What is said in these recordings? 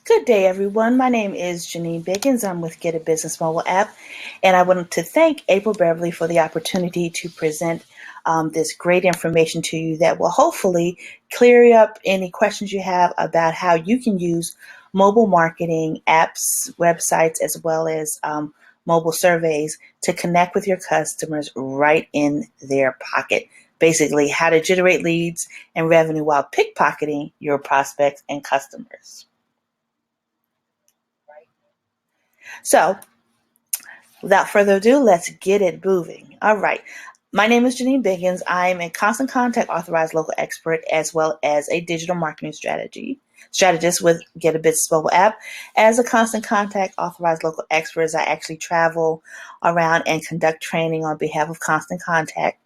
Good day, everyone. My name is Janine Biggins. I'm with Get a Business Mobile app, and I wanted to thank April Beverly for the opportunity to present this great information to you that will hopefully clear up any questions you have about how you can use mobile marketing apps, websites, as well as mobile surveys to connect with your customers right in their pocket. Basically, how to generate leads and revenue while pickpocketing your prospects and customers. So, without further ado, let's get it moving. All right. My name is Janine Biggins. I'm a constant contact authorized local expert as well as a digital marketing strategist with Get a Business Mobile app. As a constant contact authorized local expert, I actually travel around and conduct training on behalf of Constant Contact.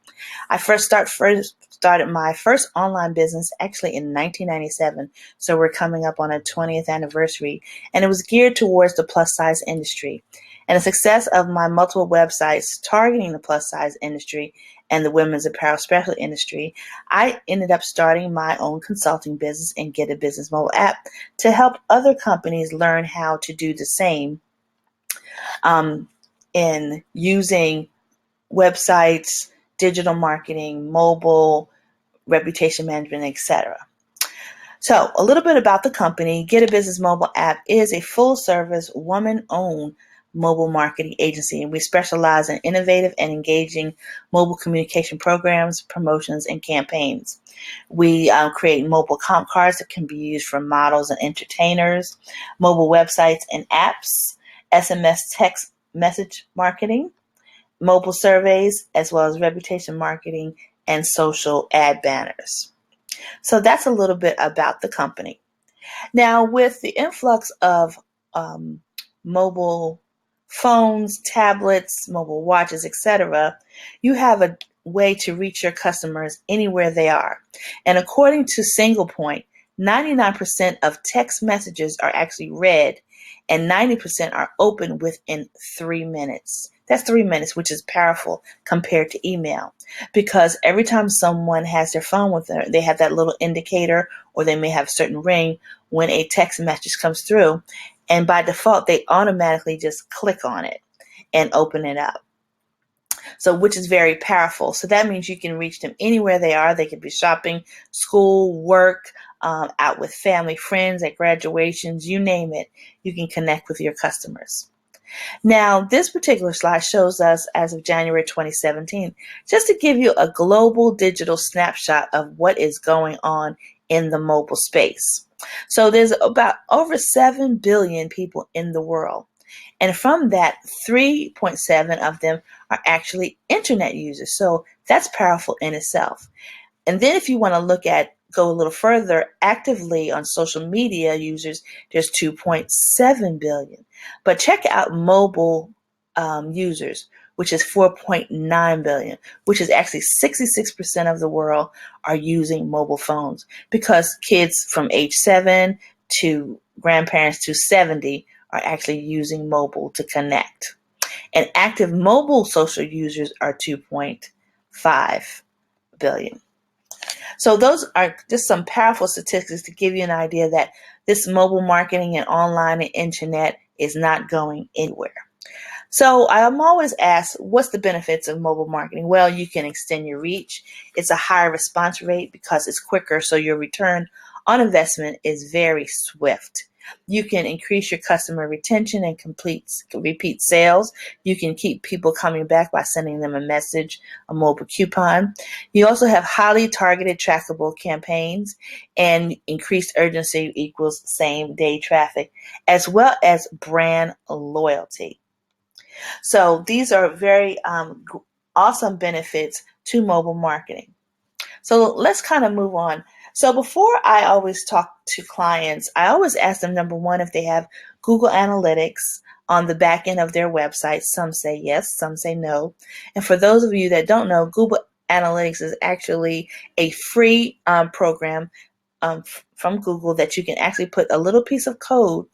I started my first online business actually in 1997, so we're coming up on a 20th anniversary, and it was geared towards the plus size industry. And the success of my multiple websites targeting the plus size industry and the women's apparel specialty industry, I ended up starting my own consulting business and Get a Business Mobile app to help other companies learn how to do the same in using websites, digital marketing, mobile, reputation management, etc. So, a little bit about the company. Get a Business Mobile app is a full-service, woman-owned mobile marketing agency, and we specialize in innovative and engaging mobile communication programs, promotions, and campaigns. We create mobile comp cards that can be used for models and entertainers, mobile websites and apps, SMS text message marketing, mobile surveys, as well as reputation marketing and social ad banners. So that's a little bit about the company. Now, with the influx of mobile phones, tablets, mobile watches, etc., you have a way to reach your customers anywhere they are. And according to Single Point, 99% of text messages are actually read and 90% are opened within 3 minutes. That's 3 minutes, which is powerful compared to email, because every time someone has their phone with them, they have that little indicator, or they may have a certain ring when a text message comes through, and by default, they automatically just click on it and open it up. So, which is very powerful. So that means you can reach them anywhere they are. They could be shopping, school, work, out with family, friends, at graduations, you name it. You can connect with your customers. Now, this particular slide shows us as of January 2017, just to give you a global digital snapshot of what is going on in the mobile space. So there's about over 7 billion people in the world. And from that, 3.7 of them are actually internet users. So that's powerful in itself. And then if you want to go a little further, actively on social media users, there's 2.7 billion. But check out mobile users, which is 4.9 billion, which is actually 66% of the world are using mobile phones, because kids from age 7 to grandparents to 70 are actually using mobile to connect. And active mobile social users are 2.5 billion. So those are just some powerful statistics to give you an idea that this mobile marketing and online and internet is not going anywhere. So I'm always asked, what's the benefits of mobile marketing? Well, you can extend your reach. It's a higher response rate because it's quicker, so your return on investment is very swift. You can increase your customer retention and repeat sales. You can keep people coming back by sending them a message, a mobile coupon. You also have highly targeted trackable campaigns, and increased urgency equals same day traffic, as well as brand loyalty. So these are very awesome benefits to mobile marketing. So let's kind of move on. So before I always talk to clients, I always ask them, number one, if they have Google Analytics on the back end of their website. Some say yes, some say no. And for those of you that don't know, Google Analytics is actually a free program from Google that you can actually put a little piece of code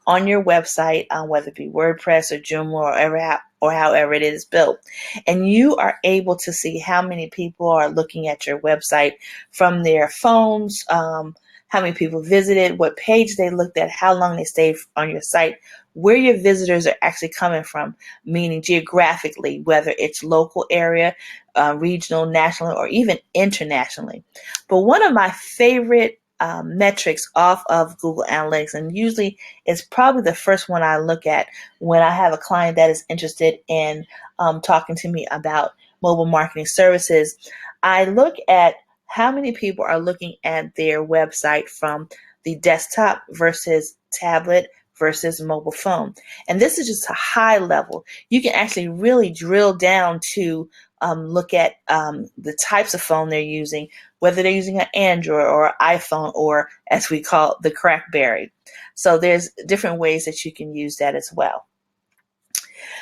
on your website, whether it be WordPress or Joomla or however it is built. And you are able to see how many people are looking at your website from their phones, how many people visited, what page they looked at, how long they stayed on your site, where your visitors are actually coming from, meaning geographically, whether it's local area, regional, national, or even internationally. But one of my favorite metrics off of Google Analytics, and usually it's probably the first one I look at when I have a client that is interested in talking to me about mobile marketing services, I look at how many people are looking at their website from the desktop versus tablet versus mobile phone. And this is just a high level. You can actually really drill down to look at the types of phone they're using, whether they're using an Android or an iPhone, or as we call it, the Crackberry. So there's different ways that you can use that as well.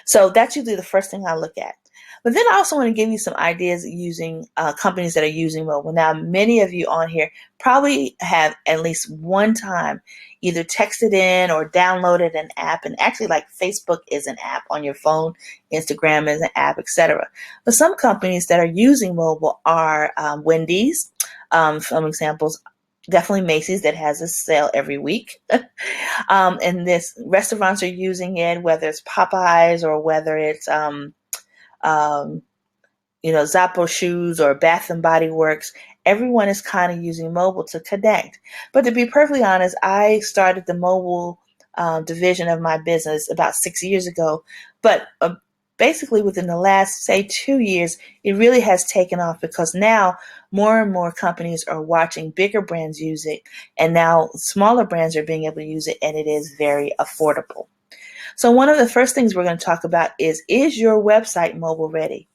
So that's usually the first thing I look at. But then I also want to give you some ideas using companies that are using mobile. Now, many of you on here probably have at least one time either texted in or downloaded an app. And actually, like Facebook is an app on your phone, Instagram is an app, etc. But some companies that are using mobile are Wendy's. Some examples, definitely Macy's, that has a sale every week. And this restaurants are using it, whether it's Popeyes or whether it's Zappo Shoes or Bath and Body Works. Everyone is kind of using mobile to connect. But to be perfectly honest, I started the mobile division of my business about 6 years ago. But basically within the last, say, 2 years, it really has taken off because now more and more companies are watching bigger brands use it. And now smaller brands are being able to use it, and it is very affordable. So one of the first things we're going to talk about is your website mobile ready?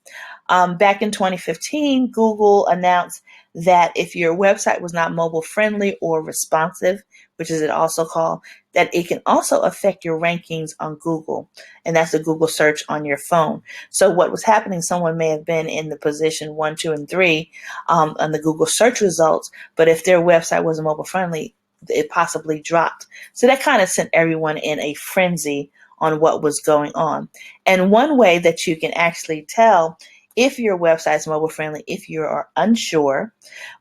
Back in 2015, Google announced that if your website was not mobile friendly or responsive, which is it also called, that it can also affect your rankings on Google. And that's the Google search on your phone. So what was happening, someone may have been in the position 1, 2, and 3 on the Google search results, but if their website wasn't mobile friendly, it possibly dropped. So that kind of sent everyone in a frenzy on what was going on. And one way that you can actually tell if your website is mobile friendly, if you are unsure,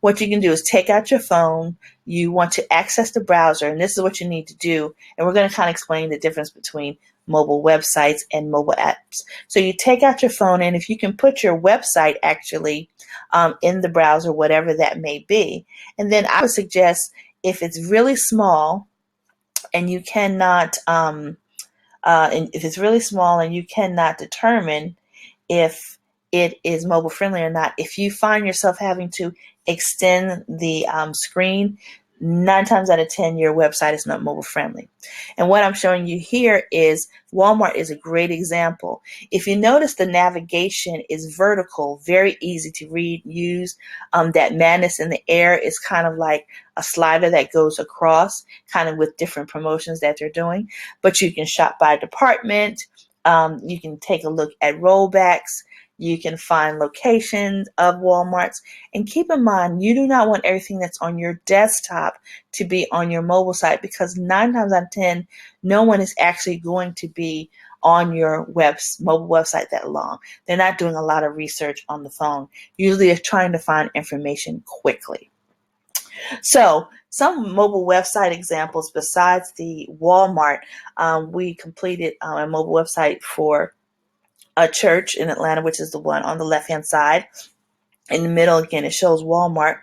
what you can do is take out your phone. You want to access the browser, and this is what you need to do. And we're going to kind of explain the difference between mobile websites and mobile apps. So you take out your phone, and if you can put your website actually in the browser, whatever that may be. And then I would suggest if it's really small and you cannot, and if it's really small and you cannot determine if it is mobile friendly or not, if you find yourself having to extend the screen, 9 times out of 10, your website is not mobile friendly. And what I'm showing you here is Walmart is a great example. If you notice, the navigation is vertical, very easy to read, use. That madness in the air is kind of like a slider that goes across, kind of with different promotions that they're doing. But you can shop by department. You can take a look at rollbacks. You can find locations of Walmarts. And keep in mind, you do not want everything that's on your desktop to be on your mobile site, because 9 times out of 10, no one is actually going to be on your mobile website that long. They're not doing a lot of research on the phone. Usually they're trying to find information quickly. So some mobile website examples besides the Walmart, we completed a mobile website for a church in Atlanta, which is the one on the left-hand side. In the middle, again, it shows Walmart.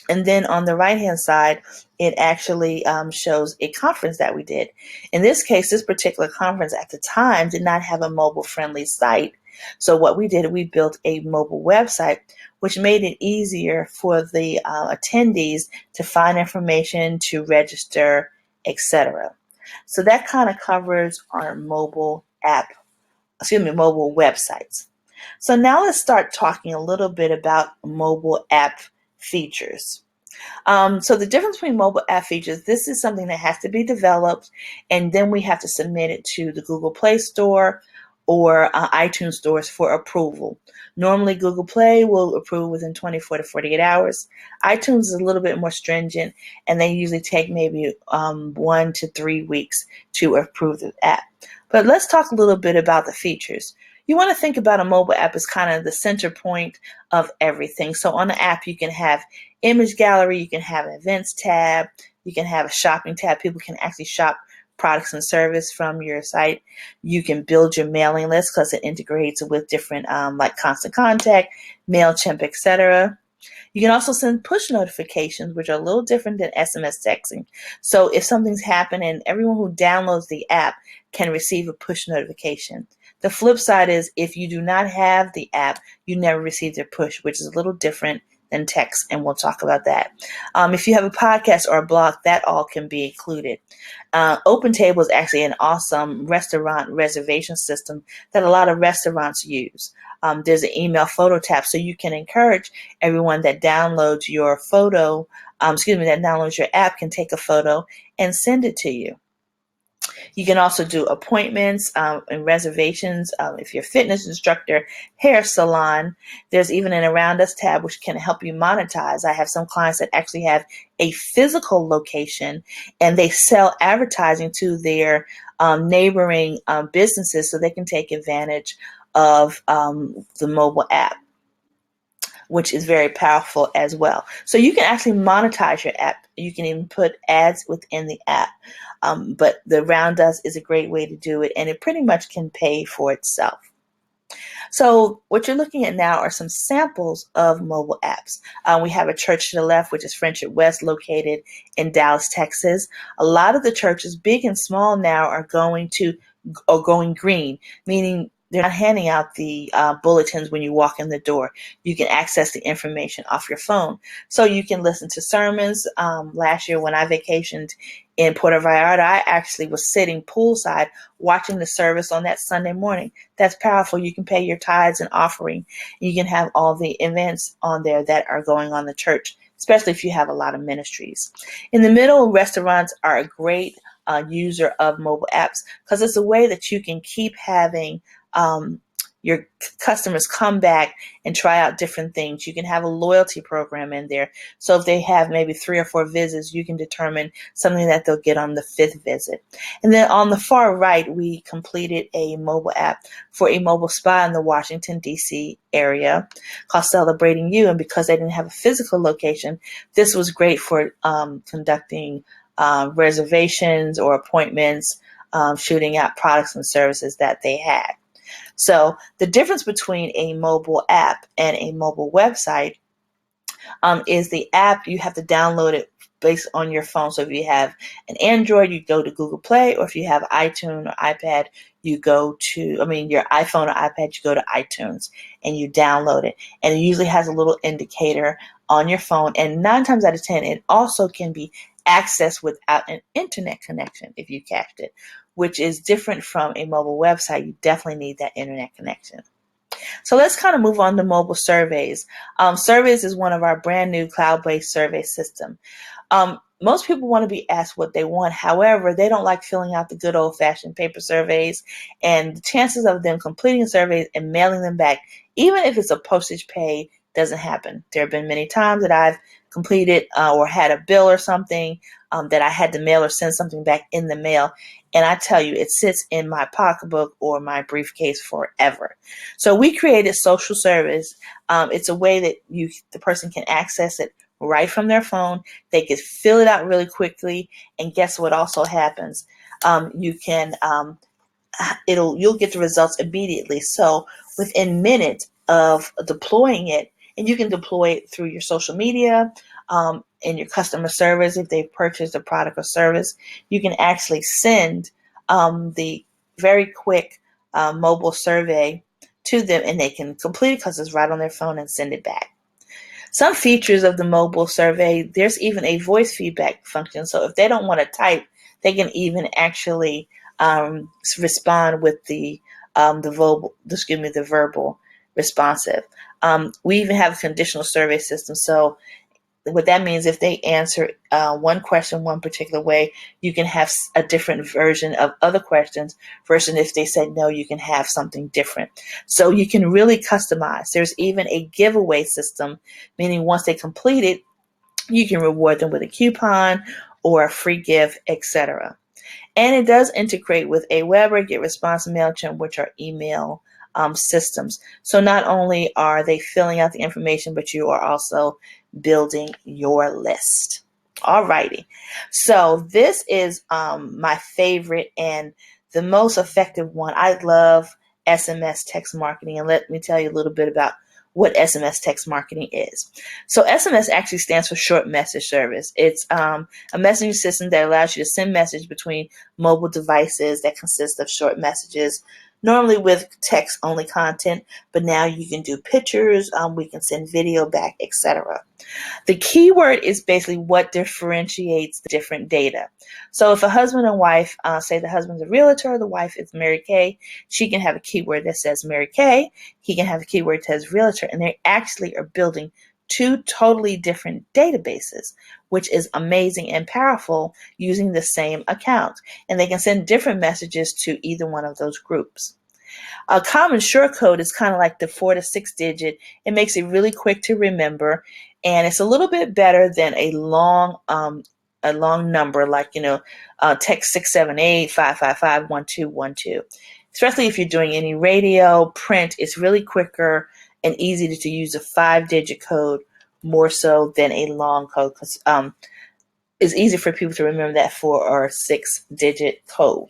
And then on the right-hand side, it actually shows a conference that we did. In this case, this particular conference at the time did not have a mobile-friendly site. So what we did, we built a mobile website, which made it easier for the attendees to find information, to register, etc. So that kind of covers our mobile websites. So now let's start talking a little bit about mobile app features. So the difference between mobile app features, this is something that has to be developed, and then we have to submit it to the Google Play Store or iTunes stores for approval. Normally, Google Play will approve within 24 to 48 hours. iTunes is a little bit more stringent, and they usually take maybe 1 to 3 weeks to approve the app. But let's talk a little bit about the features. You want to think about a mobile app as kind of the center point of everything. So on the app, you can have image gallery. You can have an events tab. You can have a shopping tab. People can actually shop products and service from your site. You can build your mailing list because it integrates with different like Constant Contact, MailChimp, etc. You can also send push notifications, which are a little different than SMS texting. So if something's happening, everyone who downloads the app can receive a push notification. The flip side is if you do not have the app, you never receive their push, which is a little different than text, and we'll talk about that. If you have a podcast or a blog, that all can be included. OpenTable is actually an awesome restaurant reservation system that a lot of restaurants use. There's an email photo tab, so you can encourage everyone that downloads your that downloads your app can take a photo and send it to you. You can also do appointments and reservations if you're a fitness instructor, hair salon. There's even an Around Us tab which can help you monetize. I have some clients that actually have a physical location and they sell advertising to their neighboring businesses so they can take advantage of the mobile app, which is very powerful as well. So you can actually monetize your app. You can even put ads within the app. But the Round Us is a great way to do it, and it pretty much can pay for itself. So what you're looking at now are some samples of mobile apps. We have a church to the left, which is Friendship West, located in Dallas, Texas. A lot of the churches, big and small now, are going green, meaning they're not handing out the bulletins when you walk in the door. You can access the information off your phone. So you can listen to sermons. Last year when I vacationed in Puerto Vallarta, I actually was sitting poolside watching the service on that Sunday morning. That's powerful. You can pay your tithes and offering. You can have all the events on there that are going on in the church, especially if you have a lot of ministries. In the middle, restaurants are a great user of mobile apps because it's a way that you can keep having your customers come back and try out different things. You can have a loyalty program in there. So if they have maybe 3 or 4 visits, you can determine something that they'll get on the 5th visit. And then on the far right, we completed a mobile app for a mobile spa in the Washington, D.C. area called Celebrating You. And because they didn't have a physical location, this was great for conducting reservations or appointments, shooting out products and services that they had. So the difference between a mobile app and a mobile website is the app, you have to download it based on your phone. So if you have an Android, you go to Google Play, or if you have iTunes or iPad, your iPhone or iPad, you go to iTunes and you download it. And it usually has a little indicator on your phone. And 9 times out of 10, it also can be accessed without an internet connection if you cached it, which is different from a mobile website. You definitely need that internet connection. So let's kind of move on to mobile surveys. Surveys is one of our brand new cloud-based survey system. Most people want to be asked what they want. However, they don't like filling out the good old-fashioned paper surveys, and the chances of them completing surveys and mailing them back, even if it's a postage paid, doesn't happen. There have been many times that I've completed or had a bill or something that I had to mail or send something back in the mail. And I tell you, it sits in my pocketbook or my briefcase forever. So we created social service. It's a way that the person can access it right from their phone. They can fill it out really quickly. And guess what also happens? You'll get the results immediately. So within minutes of deploying it, and you can deploy it through your social media, and your customer service if they've purchased a product or service, you can actually send the very quick mobile survey to them, and they can complete it because it's right on their phone and send it back. Some features of the mobile survey, there's even a voice feedback function. So if they don't want to type, they can even actually respond with the verbal responsive. We even have a conditional survey system. So what that means, if they answer one question one particular way, you can have a different version of other questions versus if they said no, you can have something different. So you can really customize. There's even a giveaway system, meaning once they complete it, you can reward them with a coupon or a free gift, etc. And it does integrate with Aweber, GetResponse, MailChimp, which are email systems. So not only are they filling out the information, but you are also building your list. Alrighty, so this is my favorite and the most effective one. I love SMS text marketing, and let me tell you a little bit about what SMS text marketing is. So SMS actually stands for short message service. It's a messaging system that allows you to send message between mobile devices that consist of short messages, normally with text only content, but now you can do pictures, we can send video back, etc. The keyword is basically what differentiates the different data. So if a husband and wife, say the husband's a realtor, the wife is Mary Kay, she can have a keyword that says Mary Kay, he can have a keyword that says realtor, and they actually are building two totally different databases, which is amazing and powerful using the same account. And they can send different messages to either one of those groups. A common short code is kind of like the 4 to 6 digit. It makes it really quick to remember, and it's a little bit better than a long number like text 678-555-1212. Especially if you're doing any radio, print, it's really quicker and easy to use a 5-digit code more so than a long code, because it's easy for people to remember that 4 or 6-digit code.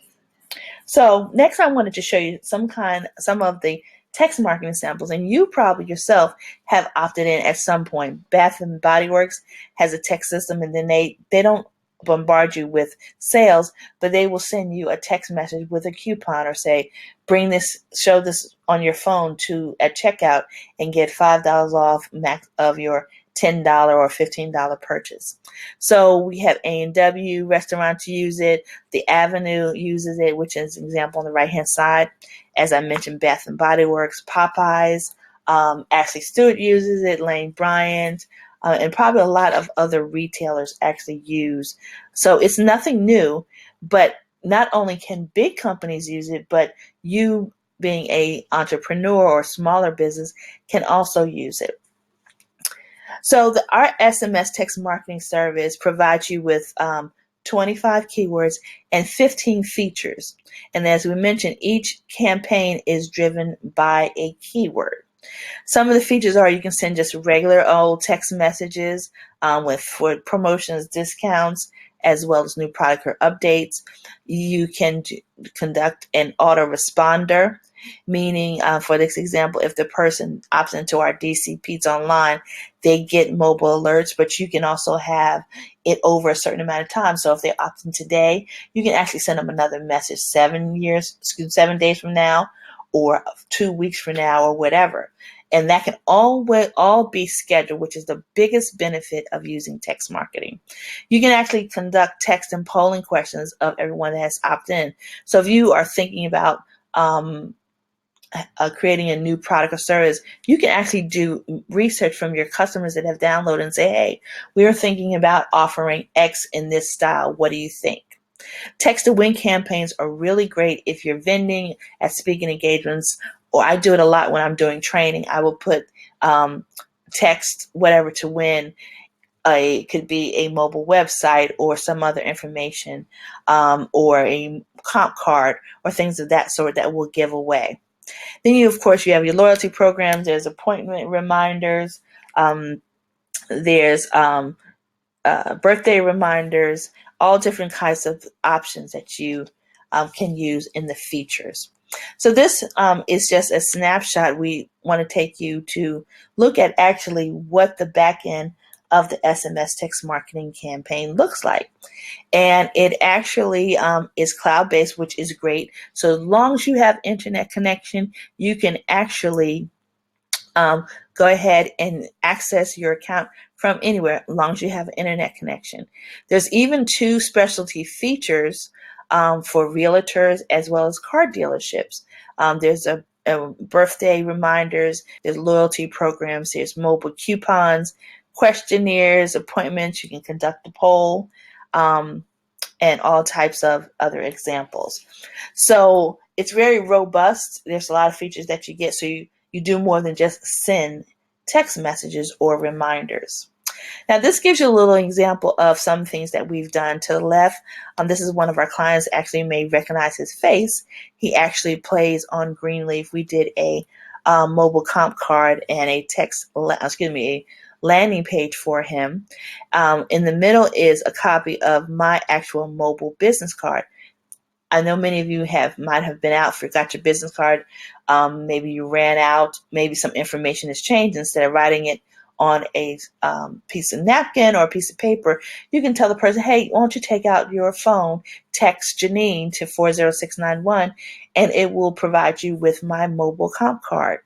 So next I wanted to show you some of the text marketing samples, and you probably yourself have opted in at some point. Bath and Body Works has a text system, and then they don't bombard you with sales, but they will send you a text message with a coupon or say, bring this, show this on your phone at checkout and get $5 off max of your $10 or $15 purchase. So we have A&W restaurants use it. The Avenue uses it, which is an example on the right-hand side. As I mentioned, Bath and Body Works, Popeyes, Ashley Stewart uses it, Lane Bryant, and probably a lot of other retailers actually use. So it's nothing new, but not only can big companies use it, but you being an entrepreneur or smaller business can also use it. So our SMS text marketing service provides you with 25 keywords and 15 features. And as we mentioned, each campaign is driven by a keyword. Some of the features are you can send just regular old text messages for promotions, discounts, as well as new product or updates. You can conduct an autoresponder, meaning for this example, if the person opts into our DC Pizza Online, they get mobile alerts, but you can also have it over a certain amount of time. So if they opt in today, you can actually send them another message 7 days from now, or 2 weeks from now, or whatever. And that can all be scheduled, which is the biggest benefit of using text marketing. You can actually conduct text and polling questions of everyone that has opted in. So if you are thinking about creating a new product or service, you can actually do research from your customers that have downloaded and say, hey, we are thinking about offering X in this style. What do you think? Text to win campaigns are really great if you're vending at speaking engagements, or I do it a lot when I'm doing training. I will put text whatever to win. It could be a mobile website or some other information, or a comp card or things of that sort that will give away. Then of course, you have your loyalty programs. There's appointment reminders. There's birthday reminders, all different kinds of options that you can use in the features. So this is just a snapshot. We want to take you to look at actually what the back end of the SMS text marketing campaign looks like. And it actually is cloud-based, which is great. So as long as you have internet connection, you can actually go ahead and access your account from anywhere, as long as you have an internet connection. There's even 2 specialty features for realtors as well as car dealerships. There's a birthday reminders, there's loyalty programs, there's mobile coupons, questionnaires, appointments. You can conduct a poll, and all types of other examples. So it's very robust. There's a lot of features that you get, so you do more than just send text messages or reminders. Now, this gives you a little example of some things that we've done. To the left, this is one of our clients. Actually may recognize his face. He actually plays on Greenleaf. We did a mobile comp card and a landing page for him. In the middle is a copy of my actual mobile business card. I know many of you might have been out, forgot your business card. Maybe you ran out. Maybe some information has changed. Instead of writing it on a piece of napkin or a piece of paper, you can tell the person, hey, why don't you take out your phone, text Janine to 40691, and it will provide you with my mobile comp card.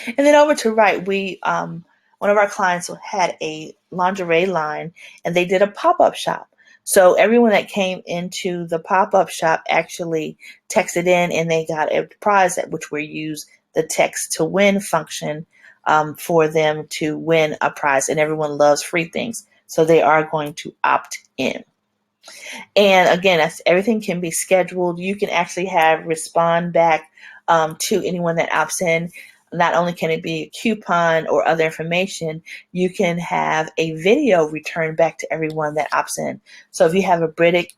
And then over to right, one of our clients had a lingerie line, and they did a pop-up shop. So everyone that came into the pop-up shop actually texted in, and they got a prize, which we use the text to win function for them to win a prize. And everyone loves free things, so they are going to opt in. And again, everything can be scheduled. You can actually respond back to anyone that opts in. Not only can it be a coupon or other information, you can have a video returned back to everyone that opts in. So if you have a British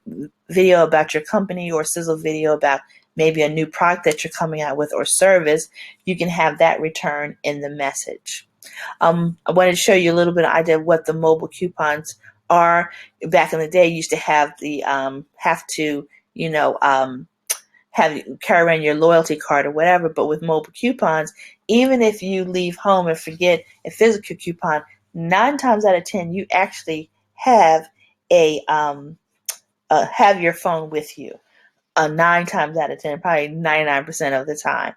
video about your company or sizzle video about maybe a new product that you're coming out with or service, you can have that return in the message. I wanted to show you a little bit of idea of what the mobile coupons are. Back in the day, you used to have the carry around your loyalty card or whatever. But with mobile coupons, even if you leave home and forget a physical coupon, 9 times out of 10 you actually have have your phone with you. 9 times out of 10, probably 99% of the time.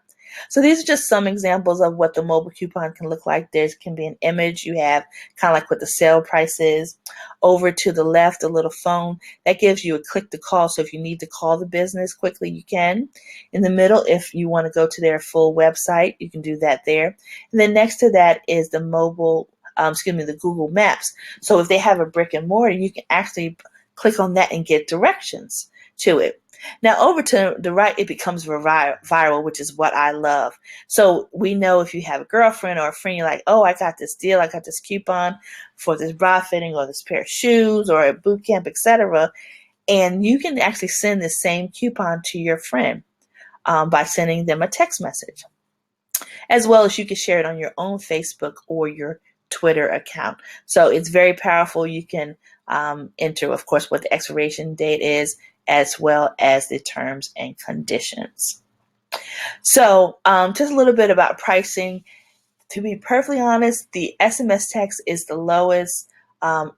So these are just some examples of what the mobile coupon can look like. There can be an image. You have kind of like what the sale price is. Over to the left, a little phone. That gives you a click to call. So if you need to call the business quickly, you can. In the middle, if you want to go to their full website, you can do that there. And then next to that is the the Google Maps. So if they have a brick and mortar, you can actually click on that and get directions to it. Now over to the right, it becomes viral, which is what I love. So we know if you have a girlfriend or a friend, you're like, oh, I got this deal, I got this coupon for this bra fitting or this pair of shoes or a boot camp, etc. And you can actually send the same coupon to your friend by sending them a text message. As well as you can share it on your own Facebook or your Twitter account. So it's very powerful. You can enter, of course, what the expiration date is, as well as the terms and conditions. So just a little bit about pricing. To be perfectly honest, the SMS text is the lowest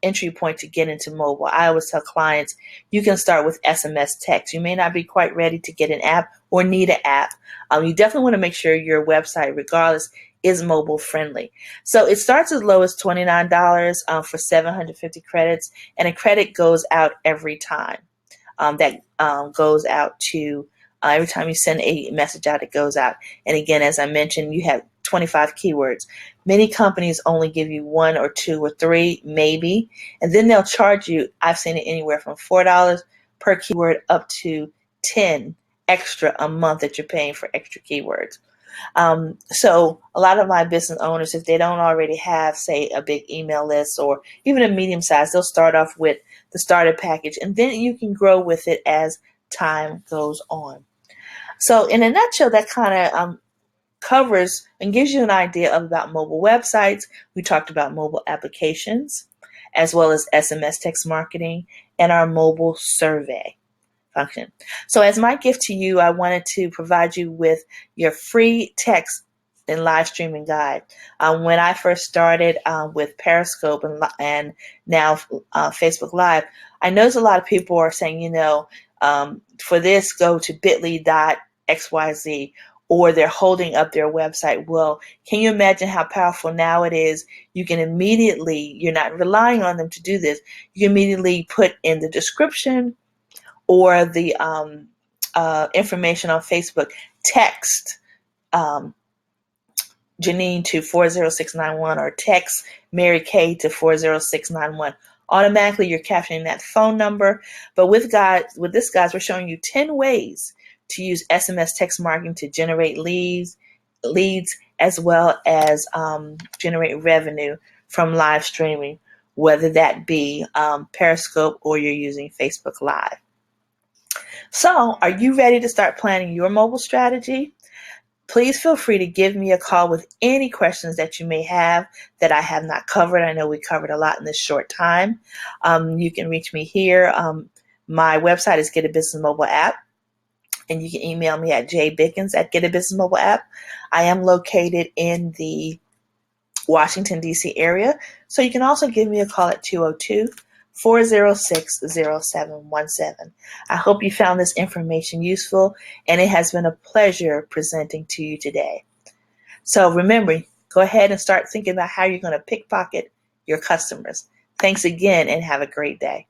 entry point to get into mobile. I always tell clients, you can start with SMS text. You may not be quite ready to get an app or need an app. You definitely want to make sure your website, regardless, is mobile friendly. So it starts as low as $29 for 750 credits, and a credit goes out every time. That goes out to every time you send a message out, it goes out. And again, as I mentioned, you have 25 keywords. Many companies only give you 1 or 2 or 3, maybe, and then they'll charge you. I've seen it anywhere from $4 per keyword up to 10 extra a month that you're paying for extra keywords. So a lot of my business owners, if they don't already have, say, a big email list or even a medium size, they'll start off with the starter package, and then you can grow with it as time goes on. So in a nutshell, that kind of covers and gives you an idea about mobile websites. We talked about mobile applications, as well as SMS text marketing and our mobile survey function. So as my gift to you, I wanted to provide you with your free text and live streaming guide. When I first started with Periscope and now Facebook Live, I noticed a lot of people are saying, for this, go to bit.ly.xyz, or they're holding up their website. Well, can you imagine how powerful now it is? You can immediately, you're not relying on them to do this, you can immediately put in the description or the information on Facebook, text Janine to 40691 or text Mary Kay to 40691. Automatically, you're capturing that phone number. But with this, guys, we're showing you 10 ways to use SMS text marketing to generate leads, as well as generate revenue from live streaming, whether that be Periscope or you're using Facebook Live. So, are you ready to start planning your mobile strategy? Please feel free to give me a call with any questions that you may have that I have not covered. I know we covered a lot in this short time. You can reach me here. My website is Get a Business Mobile App, and you can email me at jbickens@getabusinessmobile.app. I am located in the Washington, D.C. area, so you can also give me a call at 202-406-0717. I hope you found this information useful, and it has been a pleasure presenting to you today. So remember, go ahead and start thinking about how you're going to pickpocket your customers. Thanks again, and have a great day.